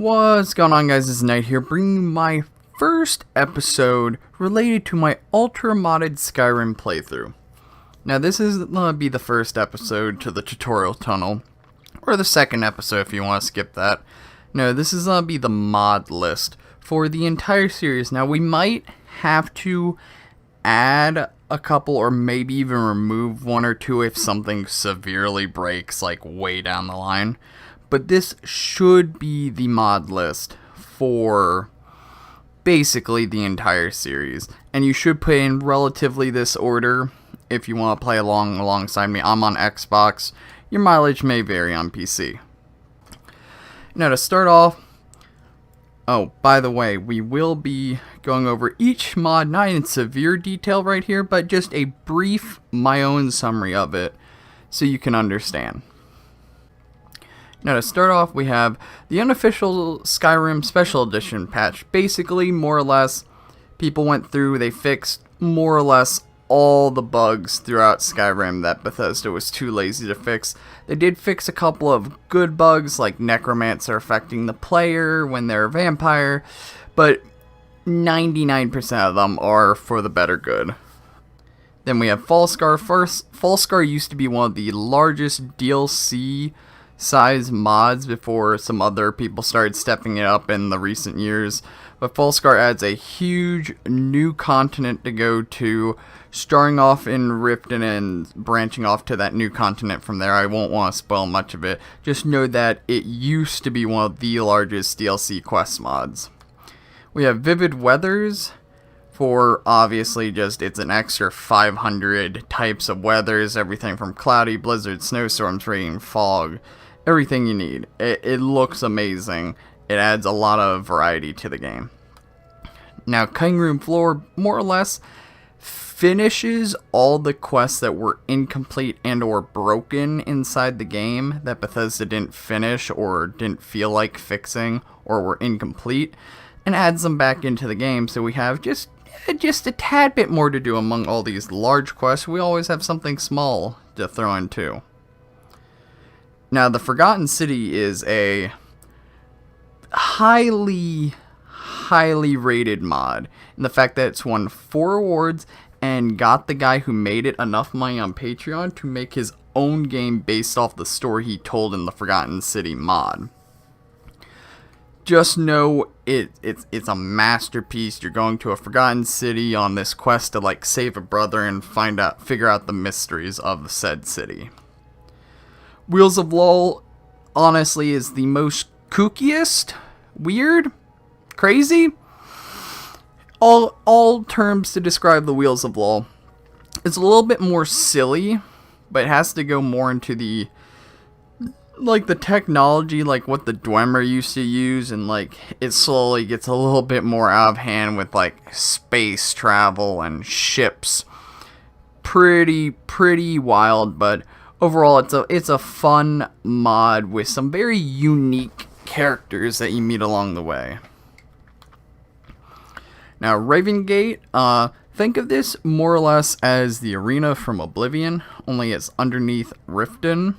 What's going on, guys? It's Knight here, bringing my first episode related to my ultra modded Skyrim playthrough. Now, this is going to be the first episode to the tutorial tunnel, or the second episode if you want to skip that. No, this is going to be the mod list for the entire series. Now, we might have to add a couple or maybe even remove one or two if something severely breaks, like way down the line. But this should be the mod list for basically the entire series. And you should put in relatively this order if you want to play alongside me. I'm on Xbox. Your mileage may vary on PC. Now to start off, oh, by the way, we will be going over each mod, not in severe detail right here, but just a brief, my own summary of it so you can understand. Now to start off, we have the unofficial Skyrim Special Edition patch. Basically, more or less, people went through, they fixed more or less all the bugs throughout Skyrim that Bethesda was too lazy to fix. They did fix a couple of good bugs, like necromancer affecting the player when they're a vampire, but 99% of them are for the better good. Then we have Falscar. Falscar used to be one of the largest DLC size mods before some other people started stepping it up in the recent years. But Falscar adds a huge new continent to go to, starting off in Riften and branching off to that new continent from there. I won't want to spoil much of it. Just know that it used to be one of the largest DLC quest mods. We have Vivid Weathers for obviously just it's an extra 500 types of weathers, everything from cloudy, blizzard, snowstorms, rain, fog. Everything you need. It looks amazing. It adds a lot of variety to the game. Now, Cutting Room Floor more or less finishes all the quests that were incomplete and or broken inside the game that Bethesda didn't finish or didn't feel like fixing or were incomplete, and adds them back into the game. So we have just a tad bit more to do among all these large quests. We always have something small to throw in too. Now, the Forgotten City is a highly rated mod. And the fact that it's won 4 awards and got the guy who made it enough money on Patreon to make his own game based off the story he told in the Forgotten City mod. Just know it's a masterpiece. You're going to a Forgotten City on this quest to like save a brother and figure out the mysteries of the said city. Wheels of Law, honestly, is the most kookiest, weird, crazy, all terms to describe the Wheels of Law. It's a little bit more silly, but it has to go more into the technology, like what the Dwemer used to use, and like it slowly gets a little bit more out of hand with like space travel and ships. Pretty wild, but overall, it's a fun mod with some very unique characters that you meet along the way. Now, Ravengate, think of this more or less as the arena from Oblivion, only it's underneath Riften,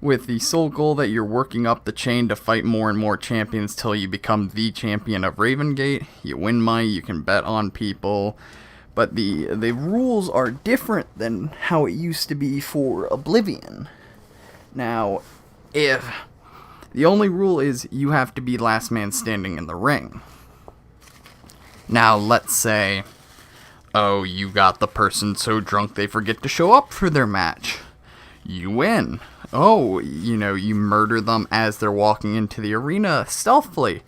with the sole goal that you're working up the chain to fight more and more champions till you become the champion of Ravengate. You win money, you can bet on people. But the rules are different than how it used to be for Oblivion. Now, if the only rule is you have to be last man standing in the ring. Now, let's say, oh, you got the person so drunk they forget to show up for their match. You win. Oh, you murder them as they're walking into the arena stealthily.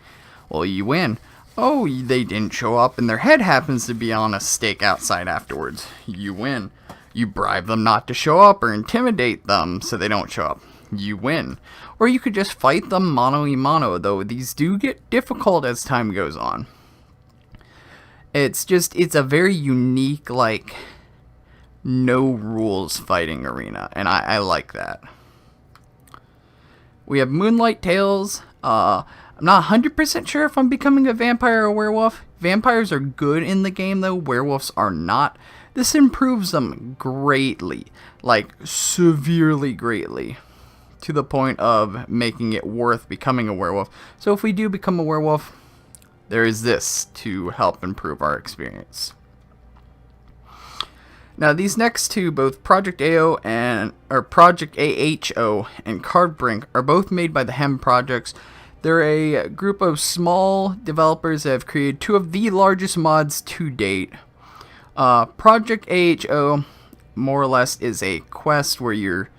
Well, you win. Oh, they didn't show up and their head happens to be on a stake outside afterwards. You win. You bribe them not to show up or intimidate them so they don't show up. You win. Or you could just fight them mano-a-mano, though these do get difficult as time goes on. It's a very unique, like, no rules fighting arena, and I like that. We have Moonlight Tales. I'm not 100% sure if I'm becoming a vampire or werewolf. Vampires are good in the game, though. Werewolves are not. This improves them greatly. Like, severely greatly. to the point of making it worth becoming a werewolf. So if we do become a werewolf, there is this to help improve our experience. Now these next two, both Project AO and Project AHO and Cardbrink, are both made by the Hem Projects. They're a group of small developers that have created two of the largest mods to date. Project AHO, more or less, is a quest where you're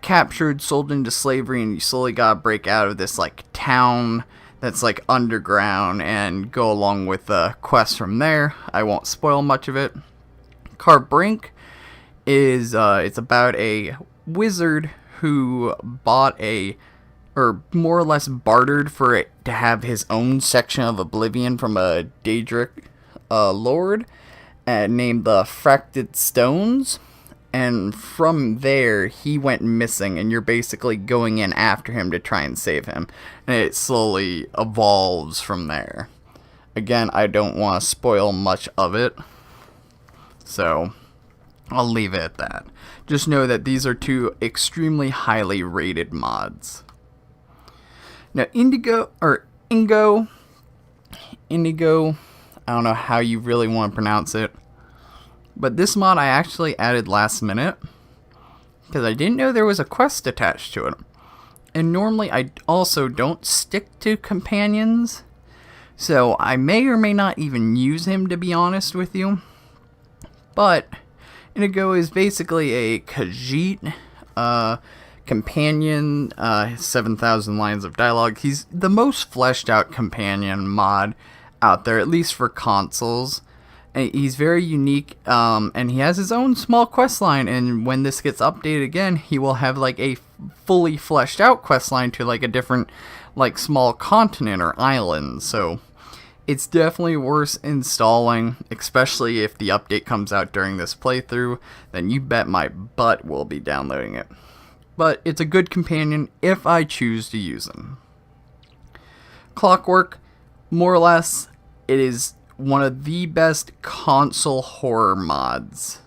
captured, sold into slavery, and you slowly gotta break out of this like town that's like underground and go along with the quest from there. I won't spoil much of it. Cardbrink is it's about a wizard who bought or more or less bartered for it to have his own section of Oblivion from a Daedric lord named the Fracted Stones. And from there, he went missing, and you're basically going in after him to try and save him. And it slowly evolves from there. Again, I don't want to spoil much of it, so I'll leave it at that. Just know that these are two extremely highly rated mods. Now, Indigo, I don't know how you really want to pronounce it. But this mod I actually added last minute, because I didn't know there was a quest attached to it. And normally I also don't stick to companions, so I may or may not even use him, to be honest with you. But Indigo is basically a Khajiit companion, 7,000 lines of dialogue. He's the most fleshed out companion mod out there, at least for consoles. He's very unique, and he has his own small quest line, and when this gets updated again, he will have like a fully fleshed out quest line to like a different like small continent or island. So it's definitely worth installing, especially if the update comes out during this playthrough. Then you bet my butt we'll be downloading it. But it's a good companion if I choose to use him. Clockwork, more or less, it is one of the best console horror mods.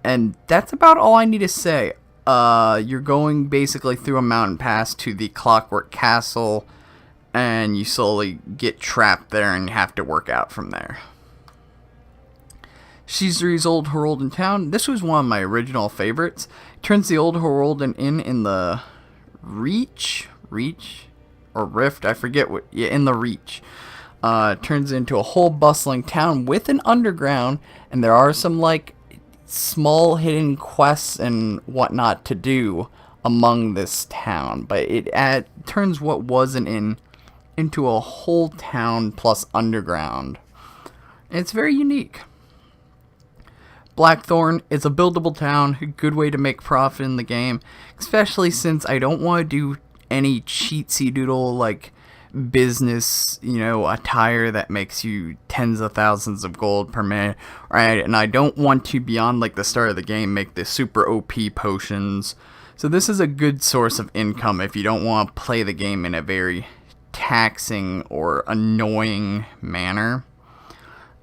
And that's about all I need to say. You're going basically through a mountain pass to the Clockwork Castle, and you slowly get trapped there and you have to work out from there. Shizuri's Old Herolden Town. This was one of my original favorites. It turns the Old Herolden Inn in the Reach or Rift, I forget what, yeah, in the Reach. Turns into a whole bustling town with an underground, and there are some like small hidden quests and whatnot to do among this town, but it turns what was an inn into a whole town plus underground. And it's very unique. Blackthorn is a buildable town, a good way to make profit in the game, especially since I don't want to do any cheatsy doodle like business, attire that makes you tens of thousands of gold per minute, right? And I don't want to, beyond like the start of the game, make the super OP potions. So this is a good source of income if you don't want to play the game in a very taxing or annoying manner.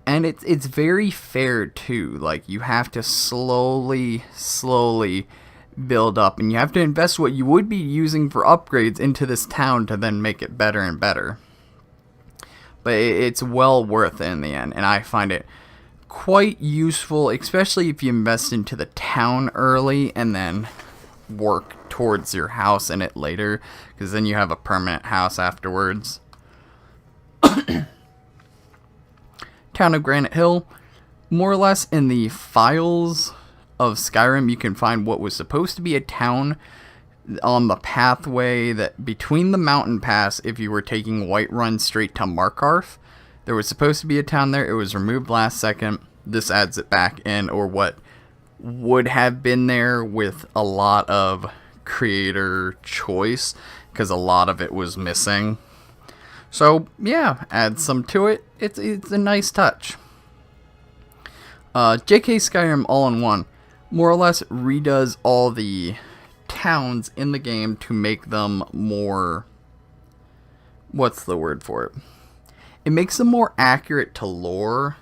And it's very fair too. Like, you have to slowly build up, and you have to invest what you would be using for upgrades into this town to then make it better and better. But it's well worth it in the end, and I find it quite useful, especially if you invest into the town early and then work towards your house in it later, because then you have a permanent house afterwards. Town of Granite Hill, more or less in the files of Skyrim, you can find what was supposed to be a town on the pathway that between the mountain pass. If you were taking Whiterun straight to Markarth, there was supposed to be a town there. It was removed last second. This adds it back in, or what would have been there with a lot of creator choice, because a lot of it was missing. So yeah, add some to it. It's a nice touch. JK Skyrim All-in-One more or less redoes all the towns in the game to make them more, what's the word for it? It makes them more accurate to lore.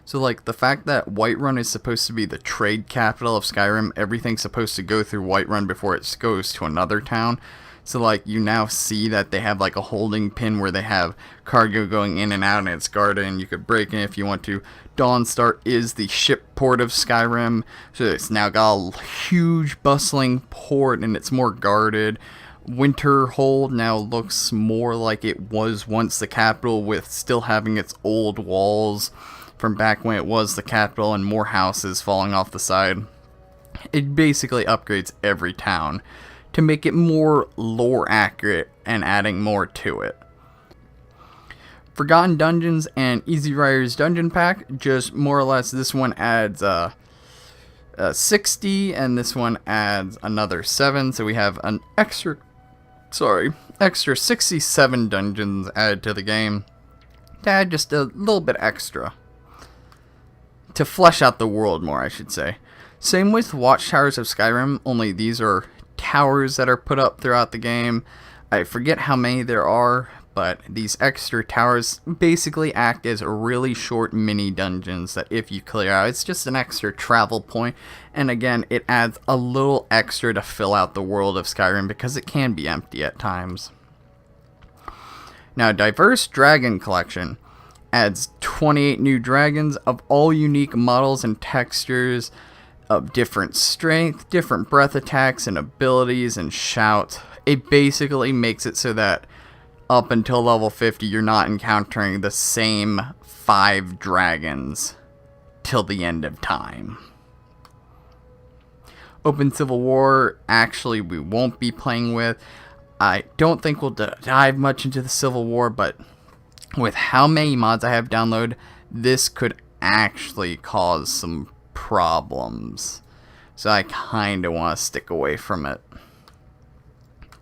So, like, the fact that Whiterun is supposed to be the trade capital of Skyrim, everything's supposed to go through Whiterun before it goes to another town. So, like, you now see that they have, like, a holding pin where they have cargo going in and out, and it's guarded, and you could break in if you want to. Dawnstar is the ship port of Skyrim, so it's now got a huge, bustling port, and it's more guarded. Winterhold now looks more like it was once the capital, with still having its old walls from back when it was the capital and more houses falling off the side. It basically upgrades every town to make it more lore accurate and adding more to it. Forgotten Dungeons and Easy Riders Dungeon Pack, just more or less this one adds 60 and this one adds another 7, so we have an extra 67 dungeons added to the game to add just a little bit extra. To flesh out the world more, I should say. Same with Watchtowers of Skyrim, only these are towers that are put up throughout the game. I forget how many there are, but these extra towers basically act as really short mini dungeons that if you clear out, it's just an extra travel point. And again, it adds a little extra to fill out the world of Skyrim because it can be empty at times. Now, Diverse Dragon Collection adds 28 new dragons of all unique models and textures of different strength, different breath attacks and abilities and shouts. It basically makes it so that up until level 50 you're not encountering the same 5 dragons till the end of time. Open Civil War, actually we won't be playing with. I don't think we'll dive much into the Civil War, but with how many mods I have downloaded, this could actually cause some problems. So I kind of want to stick away from it.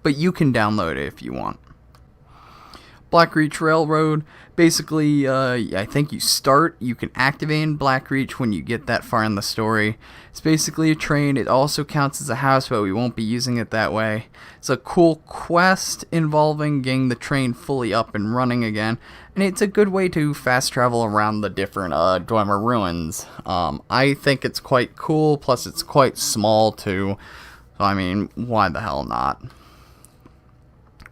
But you can download it if you want. Blackreach Railroad, basically, I think you can activate in Blackreach when you get that far in the story. It's basically a train. It also counts as a house, but we won't be using it that way. It's a cool quest involving getting the train fully up and running again, and it's a good way to fast travel around the different Dwemer ruins. I think it's quite cool, plus it's quite small too, so I mean, why the hell not?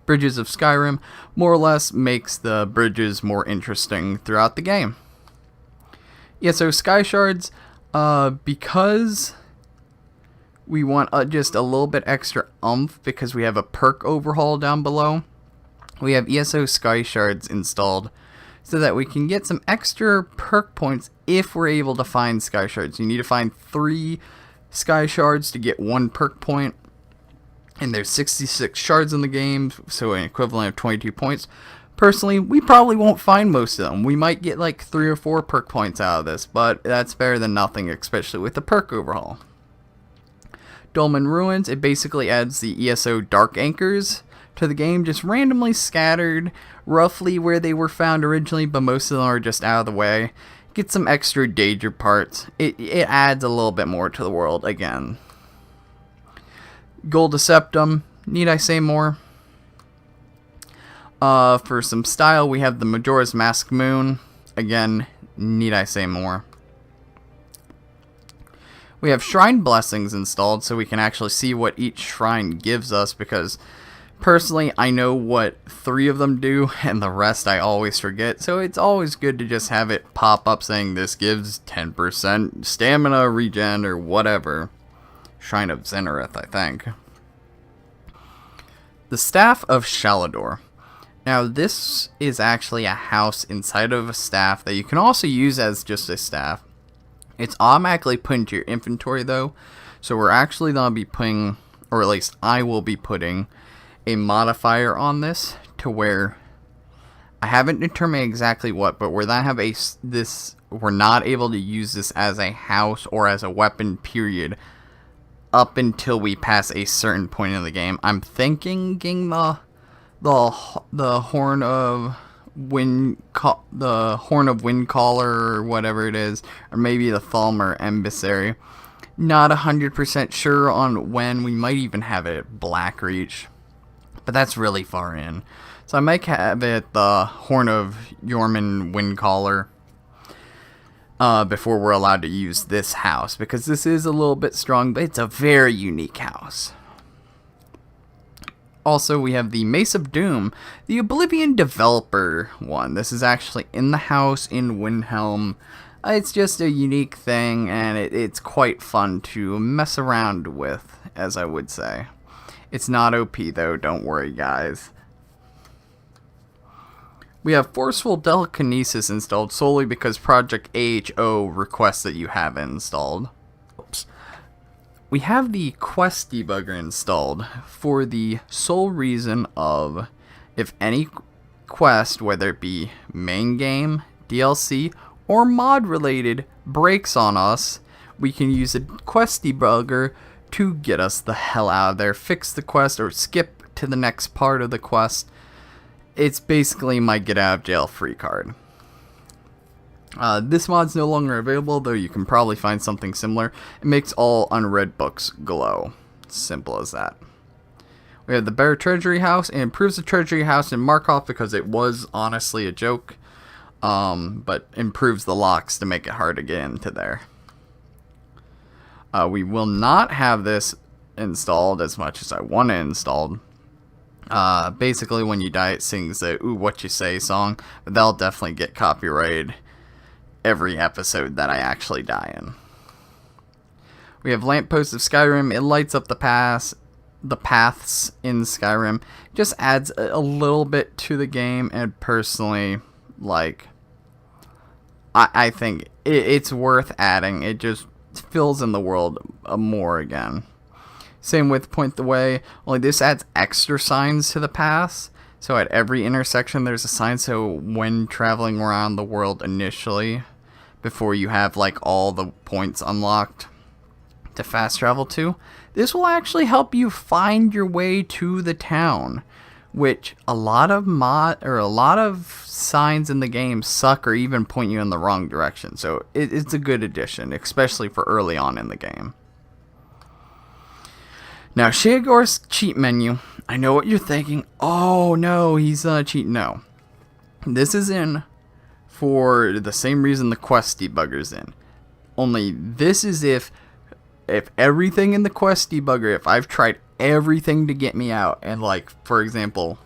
Bridges of Skyrim more or less makes the bridges more interesting throughout the game. Yeah, so Sky Shards, because we want just a little bit extra oomph because we have a perk overhaul down below, we have ESO Sky Shards installed so that we can get some extra perk points if we're able to find Sky Shards. You need to find 3 Sky Shards to get 1 perk point. And there's 66 shards in the game, so an equivalent of 22 points. Personally, we probably won't find most of them. We might get like 3 or 4 perk points out of this, but that's better than nothing, especially with the perk overhaul. Dolmen Ruins, it basically adds the ESO Dark Anchors to the game, just randomly scattered, roughly where they were found originally, but most of them are just out of the way. Get some extra danger parts. It adds a little bit more to the world again. Gold Septum, need I say more? For some style, we have the Majora's Mask Moon. Again, need I say more? We have Shrine Blessings installed so we can actually see what each shrine gives us, because personally I know what 3 of them do and the rest I always forget, so it's always good to just have it pop up saying this gives 10% stamina regen or whatever. Shrine of Zenareth, I think. The Staff of Shalador. Now this is actually a house inside of a staff that you can also use as just a staff. It's automatically put into your inventory though, so we're actually going to be putting, or at least I will be putting, a modifier on this to where I haven't determined exactly what, but we're not we're not able to use this as a house or as a weapon period up until we pass a certain point in the game. I'm thinking getting the horn of Windcaller or whatever it is, or maybe the Thalmor Emissary. Not 100% sure on when. We might even have it at Blackreach, but that's really far in. So I might have it the Horn of Yorman Windcaller. before we're allowed to use this house, because this is a little bit strong, but it's a very unique house. Also, we have the Mace of Doom, the Oblivion developer one. This is actually in the house in Windhelm. It's just a unique thing, and it's quite fun to mess around with, as I would say. It's not OP though, don't worry guys. We have Forceful Telekinesis installed solely because Project AHO requests that you have it installed. Oops. We have the Quest Debugger installed for the sole reason of if any quest, whether it be main game, DLC, or mod related, breaks on us, we can use a Quest Debugger to get us the hell out of there, fix the quest, or skip to the next part of the quest. It's basically my get out of jail free card. This mod's no longer available, though you can probably find something similar. It makes all unread books glow. Simple as that. We have the Bear Treasury House. It improves the Treasury House in Markov because it was honestly a joke. But improves the locks to make it hard to get into there. We will not have this installed as much as I want it installed. Basically when you die it sings the "Ooh, what you say" song, but that'll definitely get copyrighted every episode that I actually die in. We have Lamppost of Skyrim. It lights up the paths in Skyrim. Just adds a little bit to the game, and personally, like, I think it's worth adding. It just fills in the world more again. Same with Point the Way, only this adds extra signs to the paths. So at every intersection there's a sign, so when traveling around the world initially, before you have like all the points unlocked to fast travel to, this will actually help you find your way to the town, which a lot of signs in the game suck or even point you in the wrong direction. So it's a good addition, especially for early on in the game. Now, Sheogor's cheat menu. I know what you're thinking. Oh no, he's cheat. No, this is in for the same reason the Quest Debugger's in. Only this is if everything in the Quest Debugger, if I've tried everything to get me out, and like for example,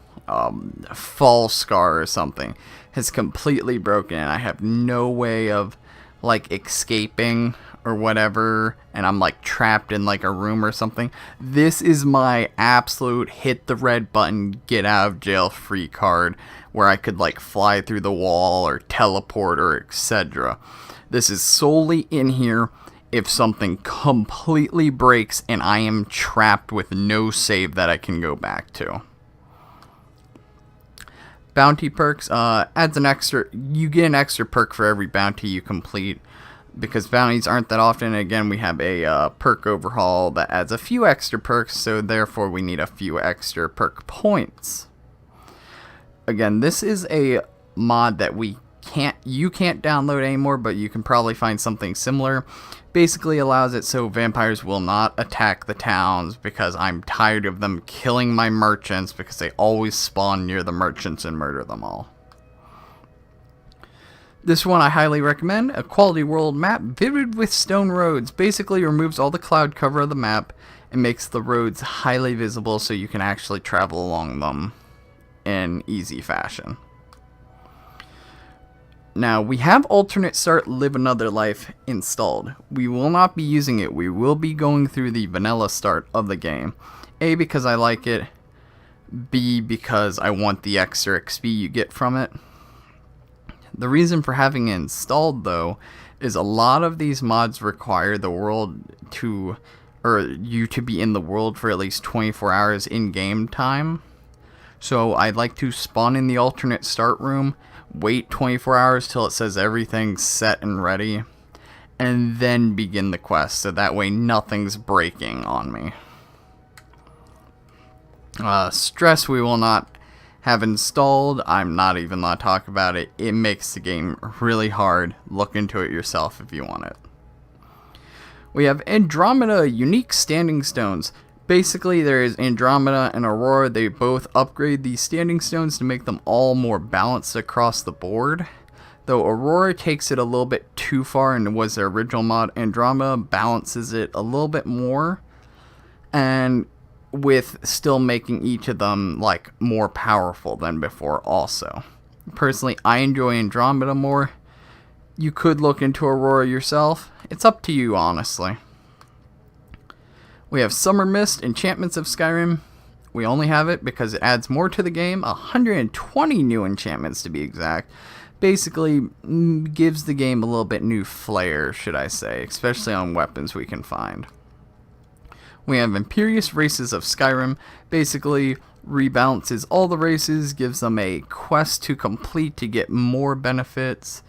Fall Scar or something has completely broken, and I have no way of like escaping or whatever, and I'm like trapped in like a room or something, this is my absolute hit the red button, get out of jail free card, where I could like fly through the wall or teleport or etc. This is solely in here if something completely breaks and I am trapped with no save that I can go back to. Bounty perks, adds an extra, you get an extra perk for every bounty you complete, because bounties aren't that often. Again, we have a perk overhaul that adds a few extra perks, so therefore we need a few extra perk points. Again, this is a mod that you can't download anymore, but you can probably find something similar. Basically allows it so vampires will not attack the towns, because I'm tired of them killing my merchants, because they always spawn near the merchants and murder them all. This one I highly recommend. A quality world map, vivid with stone roads. Basically removes all the cloud cover of the map and makes the roads highly visible so you can actually travel along them in easy fashion. Now, we have Alternate Start Live Another Life installed. We will not be using it. We will be going through the vanilla start of the game. A, because I like it. B, because I want the extra XP you get from it. The reason for having it installed, though, is a lot of these mods require the world to, or you to be in the world for at least 24 hours in game time. So I'd like to spawn in the alternate start room, wait 24 hours till it says everything's set and ready, and then begin the quest, so that way nothing's breaking on me. Stress we will not have installed. I'm not even going to talk about it. It makes the game really hard. Look into it yourself if you want it. We have Andromeda Unique Standing Stones. Basically, there is Andromeda and Aurora. They both upgrade these standing stones to make them all more balanced across the board. Though Aurora takes it a little bit too far and was their original mod, Andromeda balances it a little bit more, and with still making each of them like more powerful than before also. Personally, I enjoy Andromeda more. You could look into Aurora yourself. It's up to you, honestly. We have Summer Mist, Enchantments of Skyrim. We only have it because it adds more to the game. 120 new enchantments to be exact. Basically gives the game a little bit new flair, should I say, especially on weapons we can find. We have Imperious Races of Skyrim. Basically rebalances all the races, gives them a quest to complete to get more benefits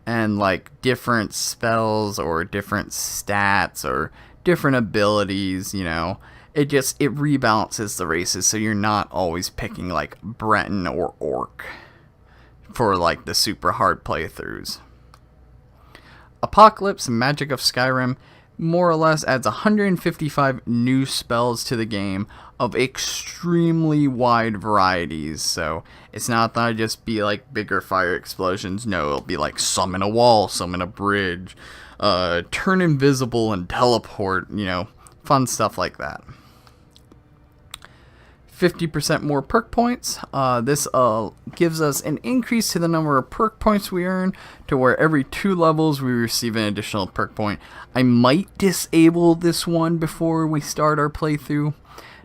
and like different spells or different stats or different abilities, you know. It rebalances the races so you're not always picking like Breton or Orc for like the super hard playthroughs. Apocalypse Magic of Skyrim more or less adds 155 new spells to the game of extremely wide varieties. So it's not that I just be like bigger fire explosions. No, it'll be like summon a wall, summon a bridge, turn invisible and teleport, you know, fun stuff like that. 50% more perk points. This gives us an increase to the number of perk points we earn to where every 2 levels we receive an additional perk point. I might disable this one before we start our playthrough.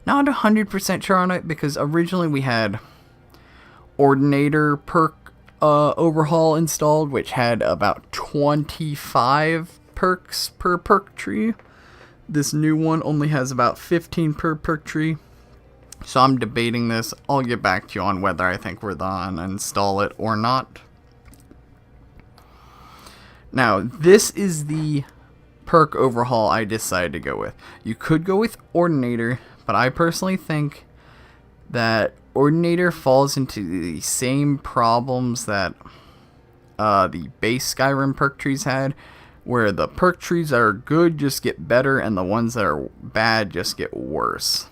Not 100% sure on it because originally we had Ordinator perk overhaul installed, which had about 25 perks per perk tree. This new one only has about 15 per perk tree. So I'm debating this. I'll get back to you on whether I think we're gonna install it or not. Now, this is the perk overhaul I decided to go with. You could go with Ordinator, but I personally think that Ordinator falls into the same problems that the base Skyrim perk trees had, where the perk trees that are good just get better and the ones that are bad just get worse.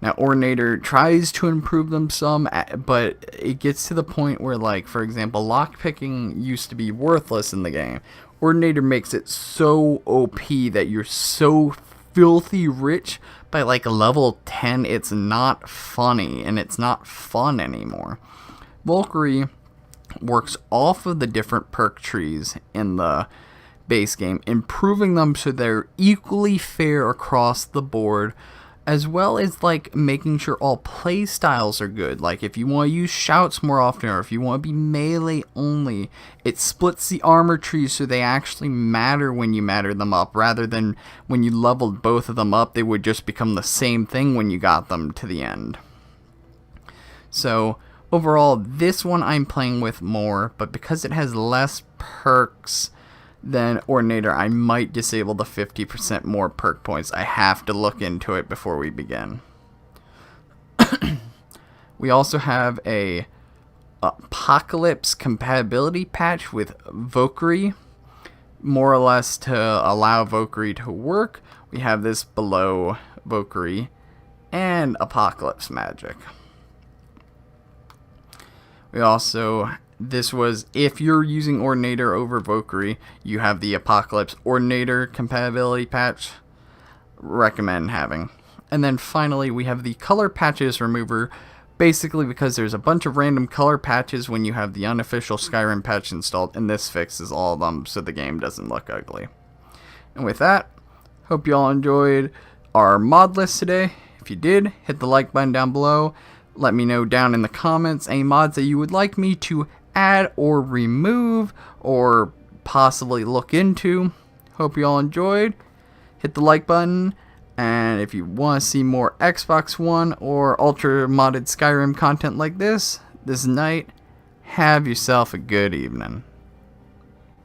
Now, Ordinator tries to improve them some, but it gets to the point where, like, for example, lockpicking used to be worthless in the game. Ordinator makes it so OP that you're so filthy rich by, like, level 10, it's not funny, and it's not fun anymore. Valkyrie works off of the different perk trees in the base game, improving them so they're equally fair across the board, as well as like making sure all play styles are good. Like if you want to use shouts more often, or if you want to be melee only, it splits the armor trees so they actually matter when you matter them up, rather than when you leveled both of them up they would just become the same thing when you got them to the end. So overall, this one I'm playing with more, but because it has less perks than Ordinator, I might disable the 50% more perk points. I have to look into it before we begin. We also have a Apocalypse compatibility patch with Valkyrie, more or less to allow Valkyrie to work. We have this below Valkyrie and Apocalypse magic. We also, this was, if you're using Ordinator over Valkyrie, you have the Apocalypse Ordinator compatibility patch. Recommend having. And then finally, we have the color patches remover, basically because there's a bunch of random color patches when you have the unofficial Skyrim patch installed, and this fixes all of them so the game doesn't look ugly. And with that, hope you all enjoyed our mod list today. If you did, hit the like button down below. Let me know down in the comments any mods that you would like me to add or remove or possibly look into. Hope you all enjoyed. Hit the like button, and if you want to see more Xbox One or ultra modded Skyrim content like this night, have yourself a good evening.